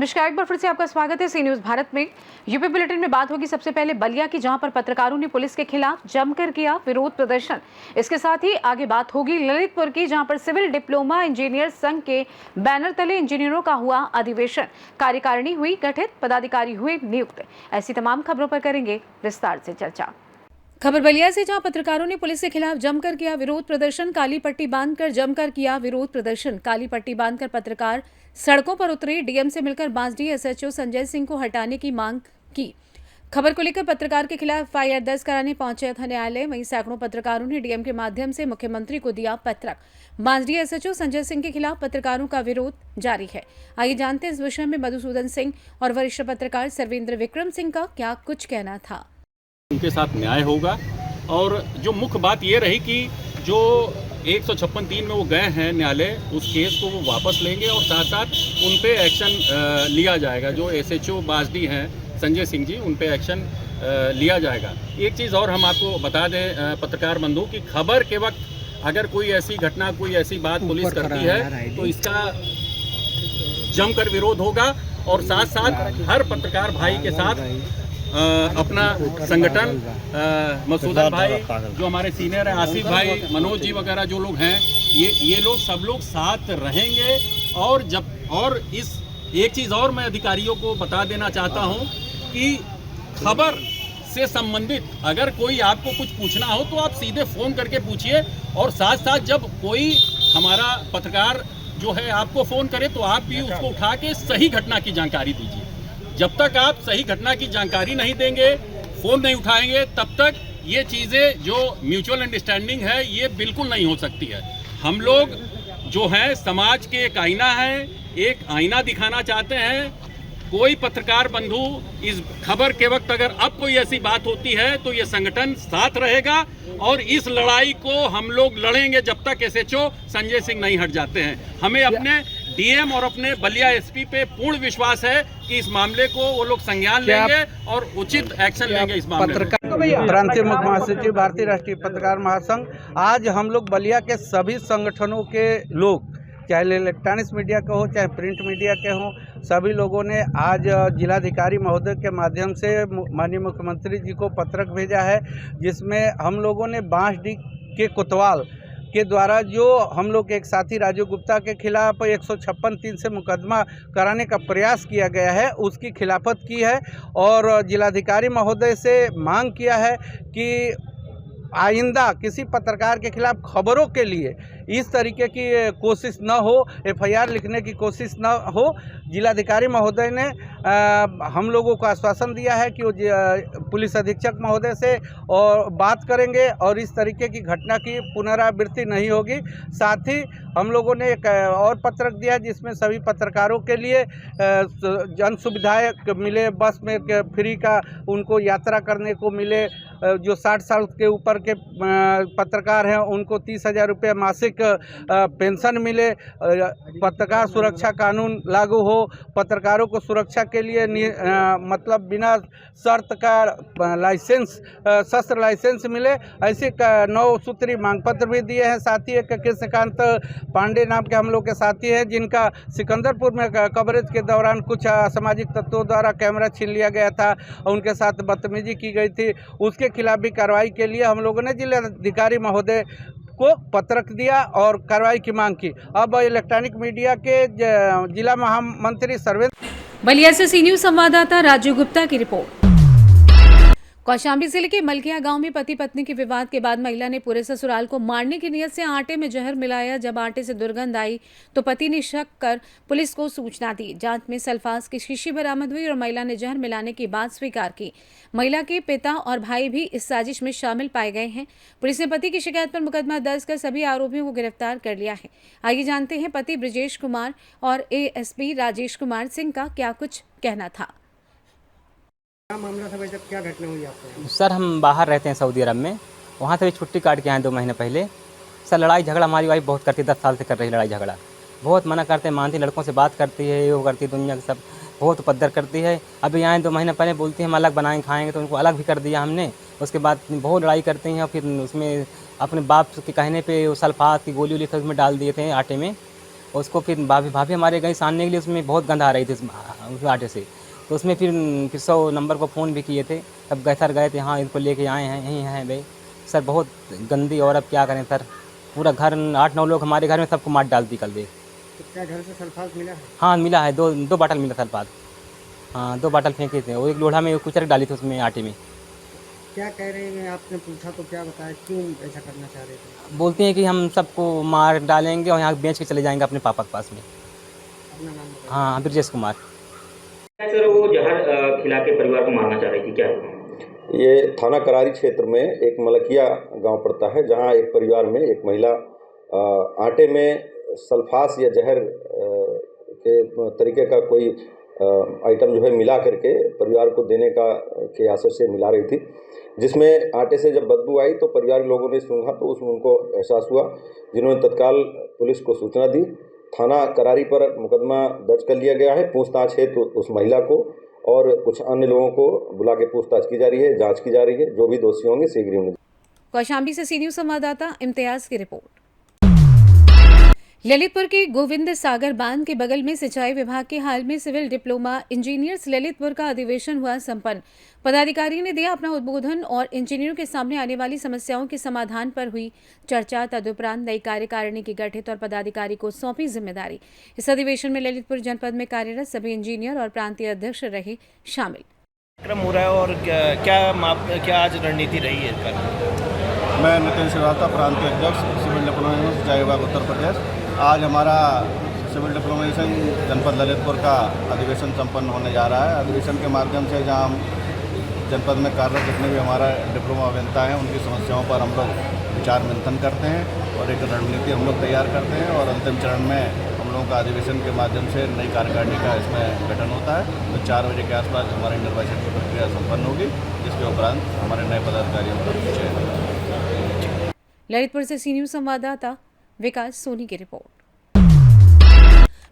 नमस्कार, एक बार फिर से आपका स्वागत है सी न्यूज भारत में। यूपी बुलेटिन में बात होगी सबसे पहले बलिया की, जहां पर पत्रकारों ने पुलिस के खिलाफ जमकर किया विरोध प्रदर्शन। इसके साथ ही आगे बात होगी ललितपुर की, जहां पर सिविल डिप्लोमा इंजीनियर संघ के बैनर तले इंजीनियरों का हुआ अधिवेशन। कार्यकारिणी हुई गठित, पदाधिकारी हुए नियुक्त। ऐसी तमाम खबरों पर करेंगे विस्तार से चर्चा। खबर बलिया से, जहां पत्रकारों ने पुलिस के खिलाफ जमकर किया विरोध प्रदर्शन। काली पट्टी बांधकर जमकर किया विरोध प्रदर्शन। काली पट्टी बांधकर पत्रकार सड़कों पर उतरे। डीएम से मिलकर बांसडी एसएचओ संजय सिंह को हटाने की मांग की। खबर को लेकर पत्रकार के खिलाफ एफआईआर दर्ज कराने पहुंचे था न्यायालय। वहीं सैकड़ों पत्रकारों ने डीएम के माध्यम से मुख्यमंत्री को दिया पत्रक। बांसडी एसएचओ संजय सिंह के खिलाफ पत्रकारों का विरोध जारी है। आइए जानते हैं इस विषय में मधुसूदन सिंह और वरिष्ठ पत्रकार सर्वेंद्र विक्रम सिंह का क्या कुछ कहना था। उनके साथ न्याय होगा। और जो मुख्य बात ये रही कि जो 156(3) में वो गए हैं न्यायालय, उस केस को वो वापस लेंगे और साथ साथ उन पे एक्शन लिया जाएगा। जो एसएचओ बांसडी हैं संजय सिंह जी, उन पे एक्शन लिया जाएगा। एक चीज़ और हम आपको बता दें पत्रकार बंधु कि खबर के वक्त अगर कोई ऐसी घटना, कोई ऐसी बात पुलिस करती है तो इसका जमकर विरोध होगा। और साथ साथ हर पत्रकार भाई के साथ अपना संगठन, मसूदन भाई जो हमारे सीनियर हैं, आसिफ भाई, मनोज जी वगैरह जो लोग हैं, ये लोग सब लोग साथ रहेंगे। और इस एक चीज़ और मैं अधिकारियों को बता देना चाहता हूं कि खबर से संबंधित अगर कोई आपको कुछ पूछना हो तो आप सीधे फ़ोन करके पूछिए। और साथ साथ जब कोई हमारा पत्रकार जो है आपको फ़ोन करे तो आप भी उसको उठा के सही घटना की जानकारी दीजिए। जब तक आप सही घटना की जानकारी नहीं देंगे, फ़ोन नहीं उठाएंगे, तब तक ये चीज़ें जो म्यूचुअल अंडरस्टैंडिंग है ये बिल्कुल नहीं हो सकती है। हम लोग जो हैं समाज के एक आईना हैं, एक आईना दिखाना चाहते हैं। कोई पत्रकार बंधु इस खबर के वक्त अगर अब कोई ऐसी बात होती है तो ये संगठन साथ रहेगा और इस लड़ाई को हम लोग लड़ेंगे जब तक एसएचओ संजय सिंह नहीं हट जाते हैं। हमें अपने डीएम और अपने बलिया एसपी पे पूर्ण विश्वास है कि इस मामले को वो लोग संज्ञान लेंगे और उचित एक्शन लेंगे इस मामले में। प्रांतीय मुख्य महासचिव भारतीय राष्ट्रीय पत्रकार महासंघ, आज हम लोग बलिया के सभी संगठनों के लोग, चाहे इलेक्ट्रॉनिक्स मीडिया के हो चाहे प्रिंट मीडिया के हों, सभी लोगों ने आज जिलाधिकारी महोदय के माध्यम से माननीय मुख्यमंत्री जी को पत्रक भेजा है, जिसमें हम लोगों ने बांसडी के कोतवाल के द्वारा जो हम लोग के एक साथी राजू गुप्ता के खिलाफ 156(3) से मुकदमा कराने का प्रयास किया गया है, उसकी खिलाफत की है। और जिलाधिकारी महोदय से मांग किया है कि आइंदा किसी पत्रकार के खिलाफ खबरों के लिए इस तरीके की कोशिश न हो, एफआईआर लिखने की कोशिश न हो। जिलाधिकारी महोदय ने हम लोगों को आश्वासन दिया है कि वो पुलिस अधीक्षक महोदय से और बात करेंगे और इस तरीके की घटना की पुनरावृत्ति नहीं होगी। साथ ही हम लोगों ने एक और पत्रक दिया जिसमें सभी पत्रकारों के लिए जन सुविधाएं मिले, बस में फ्री का उनको यात्रा करने को मिले। जो 60 साल के ऊपर के पत्रकार हैं उनको 30,000 रुपये मासिक पेंशन मिले। पत्रकार सुरक्षा कानून लागू हो, पत्रकारों को सुरक्षा के लिए मतलब बिना शर्त का लाइसेंस, शस्त्र लाइसेंस मिले। ऐसे 9 सूत्री मांग पत्र भी दिए हैं। साथ ही एक कृष्णकांत पांडे नाम के हम लोग के साथी हैं जिनका सिकंदरपुर में कवरेज के दौरान कुछ असामाजिक तत्वों द्वारा कैमरा छीन लिया गया था और उनके साथ बदतमीजी की गई थी। उसके खिलाफ भी कार्रवाई के लिए हम लोगों ने जिलाधिकारी महोदय को पत्रक दिया और कार्रवाई की मांग की। अब इलेक्ट्रॉनिक मीडिया के जिला महामंत्री सर्वेंद्र। बलिया से सी न्यूज संवाददाता राजू गुप्ता की रिपोर्ट। कौशाम्बी जिले के मलकिया गांव में पति पत्नी के विवाद के बाद महिला ने पूरे ससुराल को मारने की नियत से आटे में जहर मिलाया। जब आटे से दुर्गंध आई तो पति ने शक कर पुलिस को सूचना दी। जांच में सल्फास की शीशी बरामद हुई और महिला ने जहर मिलाने की बात स्वीकार की। महिला के पिता और भाई भी इस साजिश में शामिल पाए गए हैं। पुलिस ने पति की शिकायत पर मुकदमा दर्ज कर सभी आरोपियों को गिरफ्तार कर लिया है। आइए जानते हैं पति ब्रजेश कुमार और एएसपी राजेश कुमार सिंह का क्या कुछ कहना था। क्या मामला था भाई, जब क्या घटना हुई आपको? सर हम बाहर रहते हैं सऊदी अरब में, वहाँ से भी छुट्टी काट के आए 2 महीने पहले। सर लड़ाई झगड़ा हमारी वाइफ बहुत करती है, 10 साल से कर रही लड़ाई झगड़ा। बहुत मना करते, मानती, लड़कों से बात करती है, ये वो करती है, दुनिया के सब बहुत उपद्रव करती है। अभी आए 2 महीने पहले बोलती है हम अलग बनाएंगे खाएंगे, तो उनको अलग भी कर दिया हमने। उसके बाद बहुत लड़ाई करती हैं और फिर उसमें अपने बाप के कहने पे वो सल्फात की गोली लिखकर उसमें डाल दिए थे आटे में। उसको फिर भाभी भाभी हमारे गई सानने के लिए, उसमें बहुत गंध आ रही थी उस आटे से। तो उसमें फिर 100 नंबर को फ़ोन भी किए थे, तब सर गए थे, हाँ इनको लेके आए हैं, यहीं हैं भाई सर, बहुत गंदी। और अब क्या करें सर, पूरा घर 8-9 लोग हमारे घर में सबको मार डालती कल दे। तो क्या घर से सल्फास मिला है? हाँ मिला है, दो बाटल मिला सल्फात। हाँ 2 बाटल फेंके थे, वो एक लोढ़ा में कुचर डाली थी उसमें आटे में। क्या कह रहे हैं? आपने पूछा तो क्या बताया, क्यों ऐसा करना चाह रहे थे? बोलते हैं कि हम सबको मार डालेंगे और यहाँ बेच के चले जाएंगे अपने पापा के पास में। अपना नाम बताइए। हाँ ब्रजेश कुमार। सर वो जहर खिला के परिवार को मारना चाह रही थी, क्या है? ये थाना करारी क्षेत्र में एक मलकिया गांव पड़ता है, जहां एक परिवार में एक महिला आटे में सल्फास या जहर के तरीके का कोई आइटम जो है मिला करके परिवार को देने के आशय से मिला रही थी, जिसमें आटे से जब बदबू आई तो परिवार के लोगों ने सूंघा तो उसमें उनको एहसास हुआ, जिन्होंने तत्काल पुलिस को सूचना दी। थाना करारी पर मुकदमा दर्ज कर लिया गया है। पूछताछ हेतु उस महिला को और कुछ अन्य लोगों को बुला के पूछताछ की जा रही है, जांच की जा रही है। जो भी दोषी होंगे शीघ्र उन्हें। कौशाम्बी से सी न्यूज संवाददाता इम्तियाज की रिपोर्ट। ललितपुर के गोविंद सागर बांध के बगल में सिंचाई विभाग के हाल में सिविल डिप्लोमा इंजीनियर्स ललितपुर का अधिवेशन हुआ संपन्न। पदाधिकारी ने दिया अपना उद्बोधन और इंजीनियरों के सामने आने वाली समस्याओं के समाधान पर हुई चर्चा। तदुपरांत नई कार्यकारिणी की गठित और पदाधिकारी को सौंपी जिम्मेदारी। इस अधिवेशन में ललितपुर जनपद में कार्यरत सभी इंजीनियर और प्रांतीय अध्यक्ष रहे शामिल। कार्यक्रम हो रहा है और क्या आज रणनीति रही है इसका? मैं नितिन श्रीवास्तव, प्रांतीय अध्यक्ष सिविल डिप्लोमेशन सिंचाई विभाग उत्तर प्रदेश। आज हमारा सिविल डिप्लोमेशन जनपद ललितपुर का अधिवेशन संपन्न होने जा रहा है। अधिवेशन के माध्यम से जहां हम जनपद में कार्यरत जितने भी हमारा डिप्लोमा अभियंता हैं उनकी समस्याओं पर हम लोग विचार मंथन करते हैं और एक रणनीति हम लोग तैयार करते हैं और अंतिम चरण में हम लोगों का अधिवेशन के माध्यम से नई कार्यकारिणी का इसमें गठन होता है। तो 4 बजे के आसपास हमारे निर्वाचन की प्रक्रिया संपन्न होगी, जिसके उपरांत हमारे नए पदाधिकारियों का चयन। ललितपुर से सी न्यूज संवाददाता विकास सोनी की रिपोर्ट।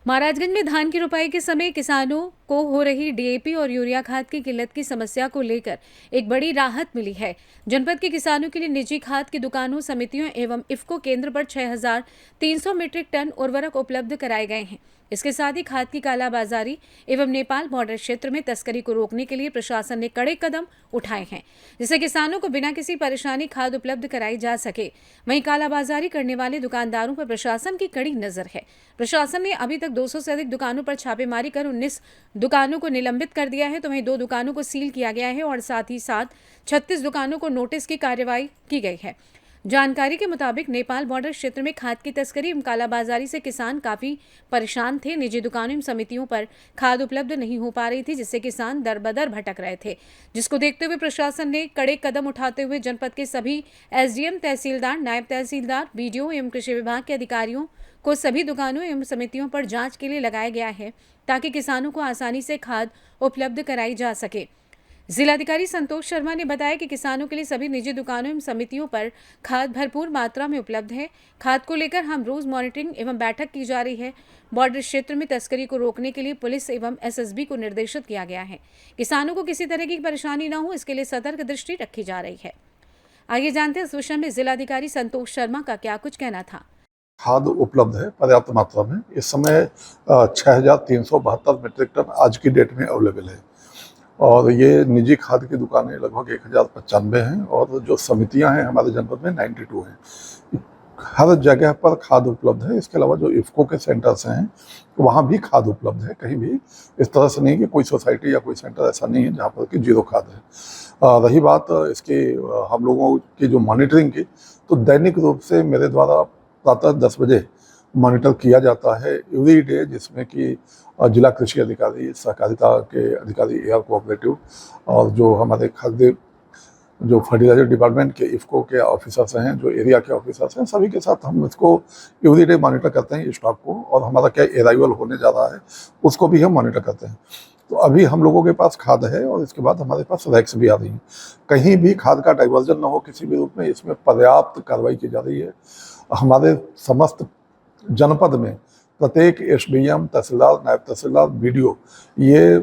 महाराजगंज में धान की रुपाई के समय किसानों को हो रही डीएपी और यूरिया खाद की किल्लत की समस्या को लेकर एक बड़ी राहत मिली है। जनपद के किसानों के लिए निजी खाद की दुकानों, समितियों एवं इफ्को केंद्र पर 6300 मीट्रिक टन उर्वरक उपलब्ध कराए गए हैं। इसके साथ ही खाद की कालाबाजारी एवं नेपाल बॉर्डर क्षेत्र में तस्करी को रोकने के लिए प्रशासन ने कड़े कदम उठाए हैं, जिससे किसानों को बिना किसी परेशानी खाद उपलब्ध कराई जा सके। वहीं कालाबाजारी करने वाले दुकानदारों पर प्रशासन की कड़ी नजर है। प्रशासन ने अभी तक 200 से अधिक दुकानों पर छापेमारी कर 19 दुकानों को निलंबित कर दिया है, तो वहीं 2 दुकानों को सील किया गया है और साथ ही साथ 36 दुकानों को नोटिस की कार्रवाई की गई है। जानकारी के मुताबिक नेपाल बॉर्डर क्षेत्र में खाद की तस्करी एवं कालाबाजारी से किसान काफी परेशान थे। निजी दुकानों एवं समितियों पर खाद उपलब्ध नहीं हो पा रही थी, जिससे किसान दर-बदर भटक रहे थे, जिसको देखते हुए प्रशासन ने कड़े कदम उठाते हुए जनपद के सभी एसडीएम, तहसीलदार, नायब तहसीलदार, बीडीओ एवं कृषि विभाग के अधिकारियों को सभी दुकानों एवं समितियों पर जांच के लिए लगाया गया है, ताकि किसानों को आसानी से खाद उपलब्ध कराई जा सके। जिलाधिकारी संतोष शर्मा ने बताया कि किसानों के लिए सभी निजी दुकानों एवं समितियों पर खाद भरपूर मात्रा में उपलब्ध है। खाद को लेकर हम रोज मॉनिटरिंग एवं बैठक की जा रही है। बॉर्डर क्षेत्र में तस्करी को रोकने के लिए पुलिस एवं एसएसबी को निर्देशित किया गया है। किसानों को किसी तरह की परेशानी न हो, इसके लिए सतर्क दृष्टि रखी जा रही है। आइए जानते हैं इस विषय में जिलाधिकारी संतोष शर्मा का क्या कुछ कहना था। खाद उपलब्ध है पर्याप्त मात्रा में। इस समय 6372 मीट्रिक टन आज की डेट में अवेलेबल है और ये निजी खाद की दुकानें लगभग 1095 हैं और जो समितियां हैं हमारे जनपद में 92 हैं। हर जगह पर खाद उपलब्ध है। इसके अलावा जो इफ्को के सेंटर्स हैं वहाँ भी खाद उपलब्ध है। कहीं भी इस तरह से नहीं कि कोई सोसाइटी या कोई सेंटर ऐसा नहीं है जहाँ पर कि जीरो खाद है। रही बात इसकी हम लोगों की जो मॉनिटरिंग की, तो दैनिक रूप से मेरे द्वारा प्रातः 10 बजे मॉनिटर किया जाता है एवरी डे, जिसमें कि जिला कृषि अधिकारी, सहकारिता के अधिकारी, एयर कोऑपरेटिव और जो हमारे खाद्य जो फर्टिलाइजर डिपार्टमेंट के इफ्को के ऑफिसर्स हैं, जो एरिया के ऑफिसर्स हैं, सभी के साथ हम इसको एवरी डे मॉनिटर करते हैं स्टॉक को, और हमारा क्या अराइवल होने जा रहा है उसको भी हम मॉनिटर करते हैं। तो अभी हम लोगों के पास खाद है और इसके बाद हमारे पास रैक्स भी आ रही हैं। कहीं भी खाद का डाइवर्जन न हो किसी भी रूप में, इसमें पर्याप्त कार्रवाई की जा रही है। हमारे समस्त जनपद में प्रत्येक एसडीएम, तहसीलदार, नायब तहसीलदार, बीडीओ ये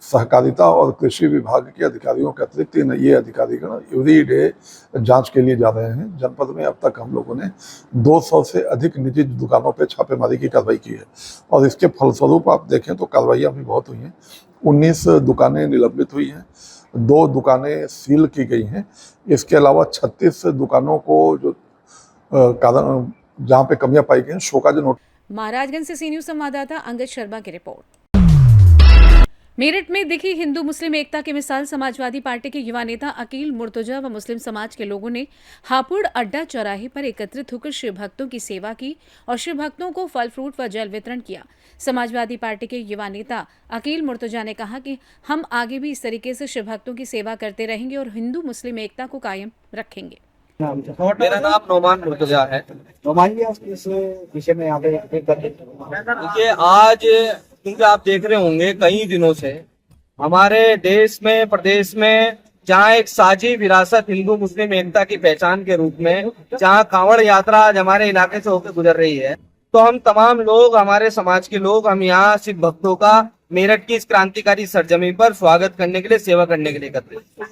सहकारिता और कृषि विभाग के अधिकारियों के अतिरिक्त ये अधिकारीगण एवरी डे जांच के लिए जा रहे हैं। जनपद में अब तक हम लोगों ने 200 से अधिक निजी दुकानों पे छापेमारी की कार्रवाई की है और इसके फलस्वरूप आप देखें तो कार्रवाइयाँ भी बहुत हुई हैं। 19 दुकानें निलंबित हुई हैं, 2 दुकानें सील की गई हैं। इसके अलावा 36 दुकानों को जो कारण जहाँ पे कमियां पाई गई हैं, शोकाज नोट। महाराजगंज से सी न्यूज संवाददाता अंगद शर्मा की रिपोर्ट। मेरठ में दिखी हिंदू मुस्लिम एकता की मिसाल। समाजवादी पार्टी के युवा नेता अकील मुर्तजा व मुस्लिम समाज के लोगों ने हापुड़ अड्डा चौराहे पर एकत्रित होकर शिव भक्तों की सेवा की और शिव भक्तों को फल फ्रूट व जल वितरण किया। समाजवादी पार्टी के युवा नेता अकील मुर्तजा ने कहा कि हम आगे भी इस तरीके से शिव भक्तों की सेवा करते रहेंगे और हिंदू मुस्लिम एकता को कायम रखेंगे। मेरा नाम नोमान मुर्तजा है। नोमान जी, आप इस विषय में यहाँ पे देखिए, आज क्योंकि आप देख रहे होंगे कई दिनों से हमारे देश में, प्रदेश में, जहाँ एक साझी विरासत हिंदू मुस्लिम एकता की पहचान के रूप में, जहाँ कांवड़ यात्रा आज हमारे इलाके से होकर गुजर रही है, तो हम तमाम लोग, हमारे समाज के लोग, हम यहाँ शिव भक्तों का मेरठ की इस क्रांतिकारी सरजमीन पर स्वागत करने के लिए, सेवा करने के लिए करते हैं।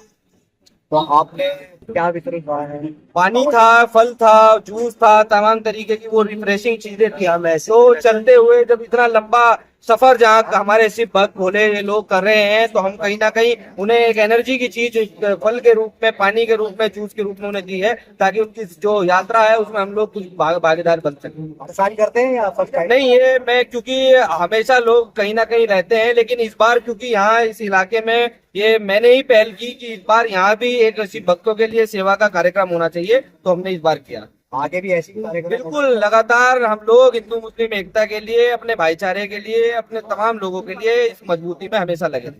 तो आपने क्या वितरण किया है? पानी था, फल था, जूस था, तमाम तरीके की वो रिफ्रेशिंग चीजें थी। हमें तो चलते हुए जब इतना लंबा सफर जहाँ हमारे शिव भक्त भोले ये लोग कर रहे हैं, तो हम कहीं ना कहीं उन्हें एक एनर्जी की चीज फल के रूप में, पानी के रूप में, जूस के रूप में उन्हें दी है, ताकि उनकी जो यात्रा है उसमें हम लोग कुछ भागीदार बन सकें। सारी करते हैं या फर्स्ट टाइम? नहीं, ये मैं, क्योंकि हमेशा लोग कहीं ना कहीं रहते हैं, लेकिन इस बार क्योंकि यहाँ इस इलाके में ये मैंने ही पहल की कि इस बार यहाँ भी एक शिव भक्तों के लिए सेवा का कार्यक्रम होना चाहिए, तो हमने इस बार किया। आगे भी ऐसी कार्यक्रम? बिल्कुल, लगातार हम लोग हिंदू मुस्लिम एकता के लिए, अपने भाईचारे के लिए, अपने तमाम लोगों के लिए इस मजबूती में हमेशा लगे।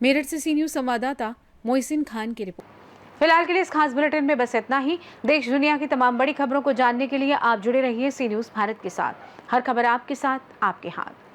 मेरठ से सी न्यूज संवाददाता मोहसिन खान की रिपोर्ट। फिलहाल के लिए इस खास बुलेटिन में बस इतना ही। देश दुनिया की तमाम बड़ी खबरों को जानने के लिए आप जुड़े रहिए सी न्यूज भारत के साथ। हर खबर आपके साथ, आपके हाथ।